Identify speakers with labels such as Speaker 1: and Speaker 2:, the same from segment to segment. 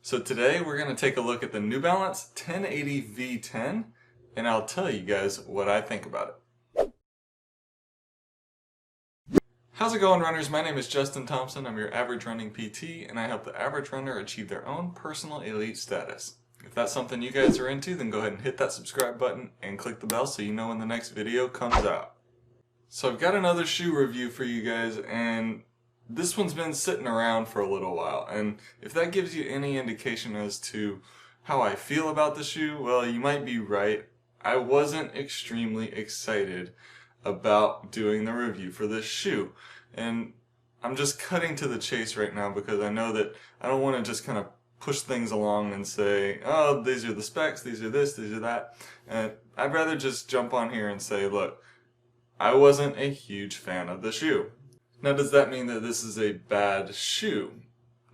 Speaker 1: So today we're going to take a look at the New Balance 1080 V10 and I'll tell you guys what I think about it. How's it going, runners? My name is Justin Thompson. I'm your average running PT and I help the average runner achieve their own personal elite status. If that's something you guys are into, then go ahead and hit that subscribe button and click the bell so you know when the next video comes out. So I've got another shoe review for you guys, and this one's been sitting around for a little while, and if that gives you any indication as to how I feel about the shoe, well, you might be right. I wasn't extremely excited about doing the review for this shoe, and I'm just cutting to the chase right now because I know that I don't want to just kind of push things along and say, oh, these are the specs, these are this, these are that, and I'd rather just jump on here and say, look, I wasn't a huge fan of the shoe. Now, does that mean that this is a bad shoe?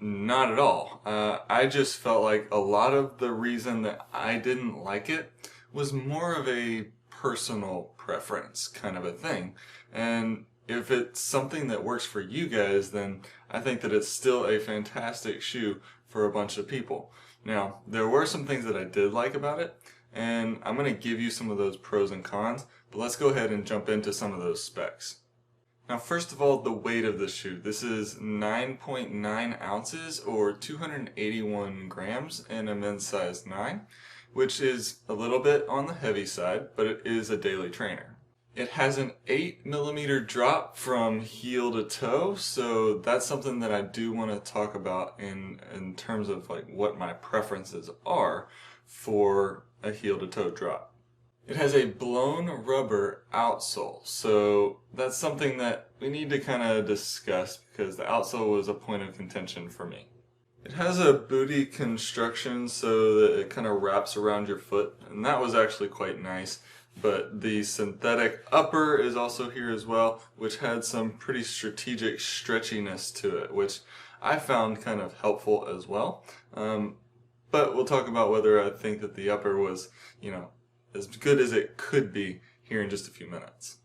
Speaker 1: Not at all. I just felt like a lot of the reason that I didn't like it was more of a personal preference kind of a thing. And if it's something that works for you guys, then I think that it's still a fantastic shoe for a bunch of people. Now, there were some things that I did like about it, and I'm going to give you some of those pros and cons, but let's go ahead and jump into some of those specs. Now, first of all, the weight of the shoe. This is 9.9 ounces or 281 grams in a men's size 9, which is a little bit on the heavy side, but it is a daily trainer. It has an 8mm drop from heel to toe, so that's something that I do want to talk about in terms of like what my preferences are for a heel to toe drop. It has a blown rubber outsole, so that's something that we need to kind of discuss because the outsole was a point of contention for me. It has a booty construction so that it kind of wraps around your foot, and that was actually quite nice. But the synthetic upper is also here as well, which had some pretty strategic stretchiness to it, which I found kind of helpful as well. But we'll talk about whether I think that the upper was, as good as it could be here in just a few minutes.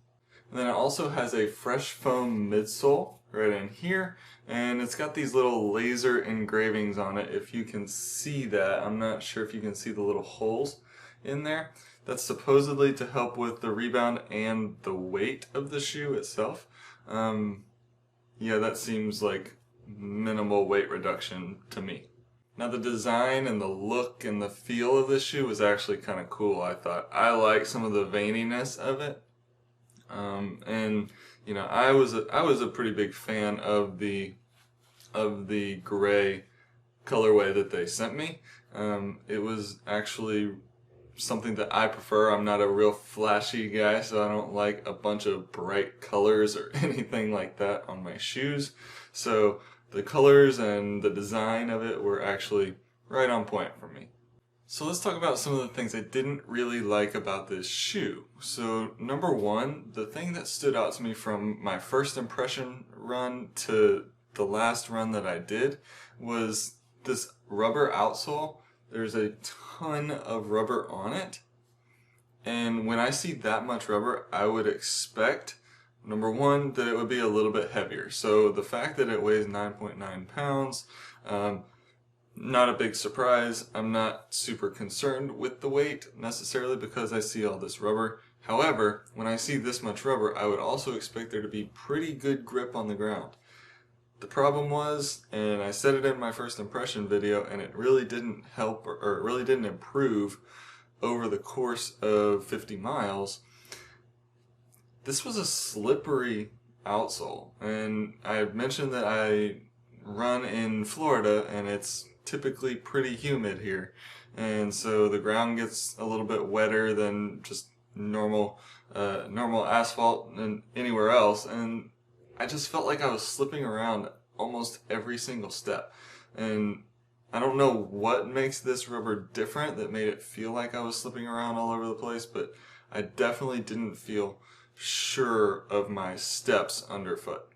Speaker 1: And then it also has a fresh foam midsole right in here, and it's got these little laser engravings on it. If you can see that, I'm not sure if you can see the little holes in there. That's supposedly to help with the rebound and the weight of the shoe itself. Yeah, that seems like minimal weight reduction to me. Now, the design and the look and the feel of this shoe was actually kind of cool, I thought. I like some of the veininess of it. And I was a pretty big fan of the gray colorway that they sent me. It was actually something that I prefer. I'm not a real flashy guy, so I don't like a bunch of bright colors or anything like that on my shoes. So the colors and the design of it were actually right on point for me. So let's talk about some of the things I didn't really like about this shoe. So number one, the thing that stood out to me from my first impression run to the last run that I did was this rubber outsole. There's a ton of rubber on it, and when I see that much rubber, I would expect, number one, that it would be a little bit heavier. So the fact that it weighs 9.9 pounds, not a big surprise. I'm not super concerned with the weight necessarily because I see all this rubber. However, when I see this much rubber, I would also expect there to be pretty good grip on the ground. The problem was, and I said it in my first impression video, and it really didn't help or it really didn't improve over the course of 50 miles, this was a slippery outsole. And I had mentioned that I run in Florida and it's typically pretty humid here. And so the ground gets a little bit wetter than just normal asphalt and anywhere else. And I just felt like I was slipping around almost every single step. And I don't know what makes this rubber different that made it feel like I was slipping around all over the place, but I definitely didn't feel sure of my steps underfoot.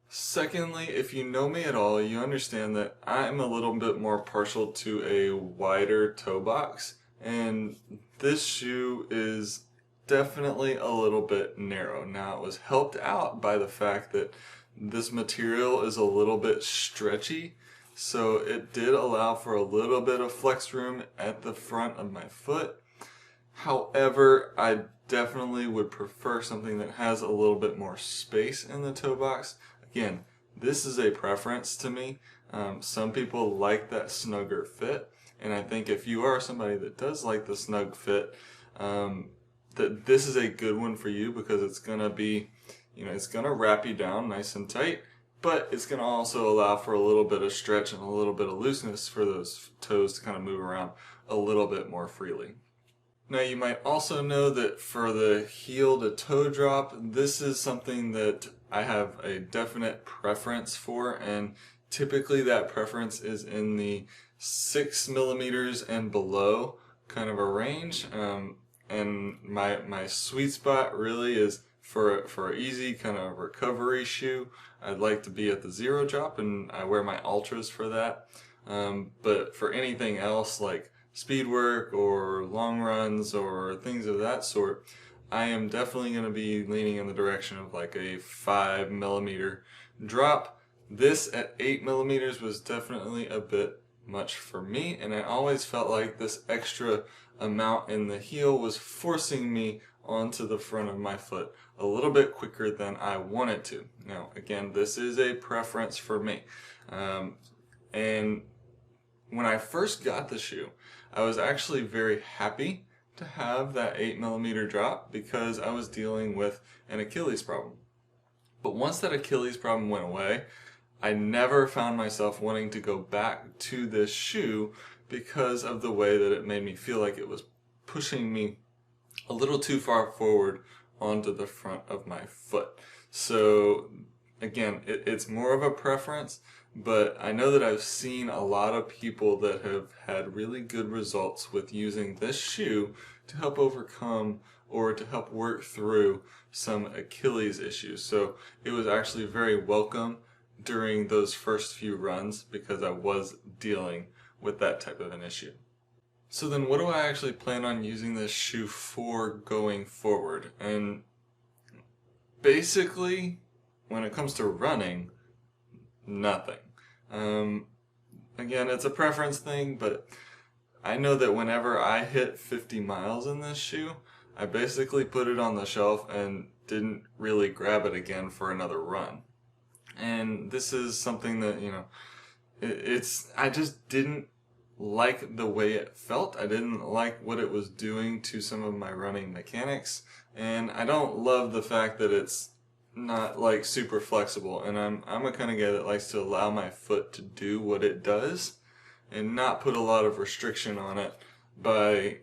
Speaker 1: Secondly, if you know me at all, you understand that I'm a little bit more partial to a wider toe box, and this shoe is definitely a little bit narrow. Now, it was helped out by the fact that this material is a little bit stretchy, so it did allow for a little bit of flex room at the front of my foot. However, I definitely would prefer something that has a little bit more space in the toe box. Again, this is a preference to me. Some people like that snugger fit, and I think if you are somebody that does like the snug fit, that this is a good one for you, because it's gonna be, it's gonna wrap you down nice and tight, but it's gonna also allow for a little bit of stretch and a little bit of looseness for those toes to kind of move around a little bit more freely. Now you might also know that for the heel to toe drop, this is something that I have a definite preference for, and typically that preference is in the 6 millimeters and below kind of a range. And my sweet spot really is for an easy kind of recovery shoe. I'd like to be at the 0 drop, and I wear my Ultras for that. But for anything else like speed work or long runs or things of that sort, I am definitely going to be leaning in the direction of like a 5 millimeter drop. This at 8 millimeters was definitely a bit much for me, and I always felt like this extra amount in the heel was forcing me onto the front of my foot a little bit quicker than I wanted to. Now again, this is a preference for me, and when I first got the shoe, I was actually very happy to have that 8 millimeter drop, because I was dealing with an Achilles problem. But once that Achilles problem went away, I never found myself wanting to go back to this shoe because of the way that it made me feel like it was pushing me a little too far forward onto the front of my foot. So again, it's more of a preference, but I know that I've seen a lot of people that have had really good results with using this shoe to help overcome or to help work through some Achilles issues. So it was actually very welcome during those first few runs, because I was dealing with that type of an issue. So then what do I actually plan on using this shoe for going forward? And basically, when it comes to running, nothing. Again, it's a preference thing, but I know that whenever I hit 50 miles in this shoe, I basically put it on the shelf and didn't really grab it again for another run. And this is something that, I just didn't like the way it felt. I didn't like what it was doing to some of my running mechanics, and I don't love the fact that it's not like super flexible. And I'm a kind of guy that likes to allow my foot to do what it does and not put a lot of restriction on it by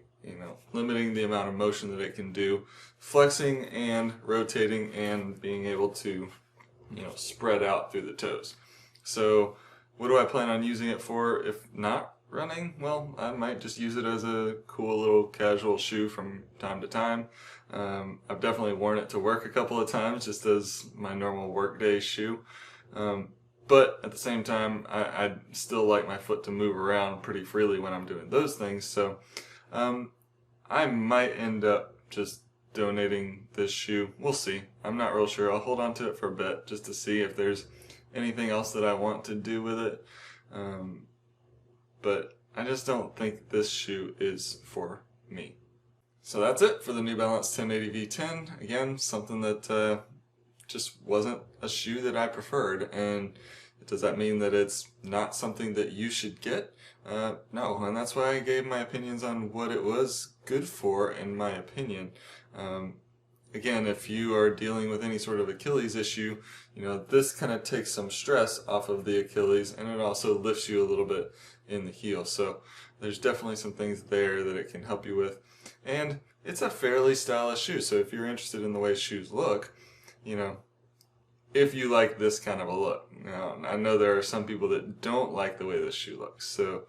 Speaker 1: limiting the amount of motion that it can do, flexing and rotating and being able to spread out through the toes. So what do I plan on using it for if not running? Well, I might just use it as a cool little casual shoe from time to time. I've definitely worn it to work a couple of times just as my normal workday shoe. But at the same time, I still like my foot to move around pretty freely when I'm doing those things. So I might end up just donating this shoe. We'll see. I'm not real sure. I'll hold on to it for a bit just to see if there's anything else that I want to do with it. But I just don't think this shoe is for me. So that's it for the New Balance 1080 V10. Again, something that just wasn't a shoe that I preferred. And does that mean that it's not something that you should get? No, and that's why I gave my opinions on what it was good for, in my opinion. Again, if you are dealing with any sort of Achilles issue, this kind of takes some stress off of the Achilles, and it also lifts you a little bit in the heel. So there's definitely some things there that it can help you with. And it's a fairly stylish shoe, so if you're interested in the way shoes look, if you like this kind of a look. Now, I know there are some people that don't like the way this shoe looks, so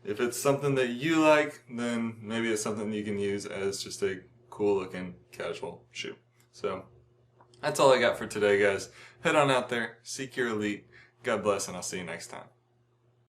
Speaker 1: if it's something that you like, then maybe it's something you can use as just a cool looking casual shoe. So that's all I got for today, guys. Head on out there, seek your elite. God bless, and I'll see you next time.